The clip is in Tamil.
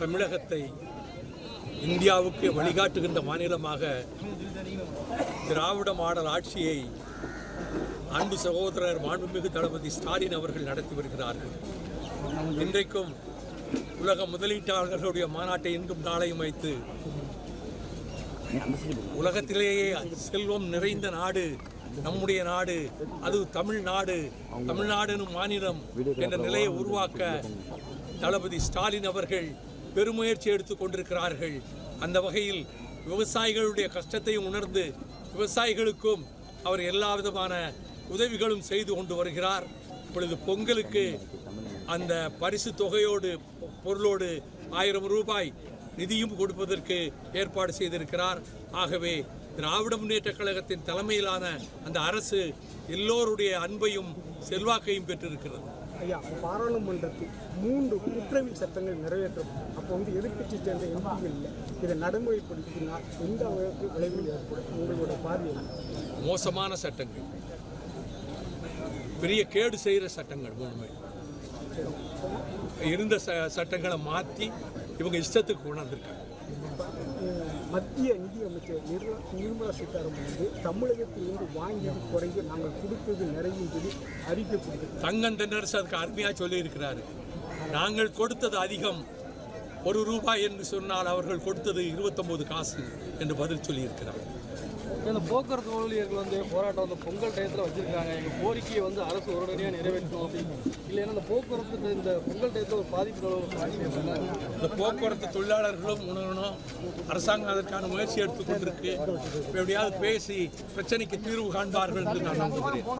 தமிழகத்தை இந்தியாவுக்கு வழிகாட்டுகின்ற மாநிலமாக திராவிட மாடல் ஆட்சியை அன்பு சகோதரர் மாண்புமிகு தளபதி ஸ்டாலின் அவர்கள் நடத்தி வருகிறார்கள். இன்றைக்கும் உலக முதலீட்டாளர்களுடைய மாநாட்டை இன்றும் நாளையும் வைத்து உலகத்திலேயே செல்வம் நிறைந்த நாடு நம்முடைய நாடு, அது தமிழ்நாடு, தமிழ்நாடு மாநிலம் என்ற நிலையை உருவாக்க தளபதி ஸ்டாலின் அவர்கள் பெருமுயற்சி எடுத்துக் கொண்டிருக்கிறார்கள். அந்த வகையில் விவசாயிகளுடைய கஷ்டத்தையும் உணர்ந்து விவசாயிகளுக்கும் அவர் எல்லா விதமான உதவிகளும் செய்து கொண்டு வருகிறார். இப்பொழுது பொங்கலுக்கு அந்த பரிசு தொகையோடு பொருளோடு 1000 ரூபாய் நிதியும் கொடுப்பதற்கு ஏற்பாடு செய்திருக்கிறார். ஆகவே திராவிட முன்னேற்றக் கழகத்தின் தலைமையிலான அந்த அரசு எல்லோருடைய அன்பையும் செல்வாக்கையும் பெற்றிருக்கிறது. ஐயா, பாராளுமன்றத்தில் 3 குற்றவியல் சட்டங்கள் நிறைவேற்றும். அப்போ எதிர்க்கட்சி சேர்ந்த எம்பிகள் இல்லை, இதை நடைமுறைப்படுத்தினால் எந்த அளவுக்கு விளைவில் ஏற்படும்? உங்களோட பார்வை மோசமான சட்டங்கள், பெரிய கேடு செய்கிற சட்டங்கள் 3 இருந்த சட்டங்களை மாற்றி இவங்க இஷ்டத்துக்கு கொண்டாந்துருக்காங்க. மத்திய நிதியமைச்சர் நிர்மலா சீதாராமன் தமிழகத்திலிருந்து வாங்கியது குறைந்து நாங்கள் கொடுத்தது நிறையும் சொல்லி அறிக்கை கொடுத்தது. தங்கம் தென்னரசு அதுக்கு அருமையாக சொல்லியிருக்கிறாரு. நாங்கள் கொடுத்தது அதிகம் 1 ரூபாய் என்று சொன்னால் அவர்கள் கொடுத்தது 29 காசு என்று பதில் சொல்லியிருக்கிறார். இந்த போக்குவரத்து ஊழியர்கள் போராட்டம் பொங்கல் டயத்தில் வச்சிருக்காங்க. எங்கள் கோரிக்கையை அரசு உடனடியாக நிறைவேற்றணும் அப்படின்னு. இல்லைன்னா இந்த போக்குவரத்து இந்த பொங்கல் டயத்தில் ஒரு பாதிப்பு. இந்த போக்குவரத்து தொழிலாளர்களும் உணரணும். அரசாங்கம் அதற்கான முயற்சி எடுத்துக்கொண்டிருக்கு. எப்படியாவது பேசி பிரச்சனைக்கு தீர்வு காண்பார்கள் என்று நான் நம்புகிறேன்.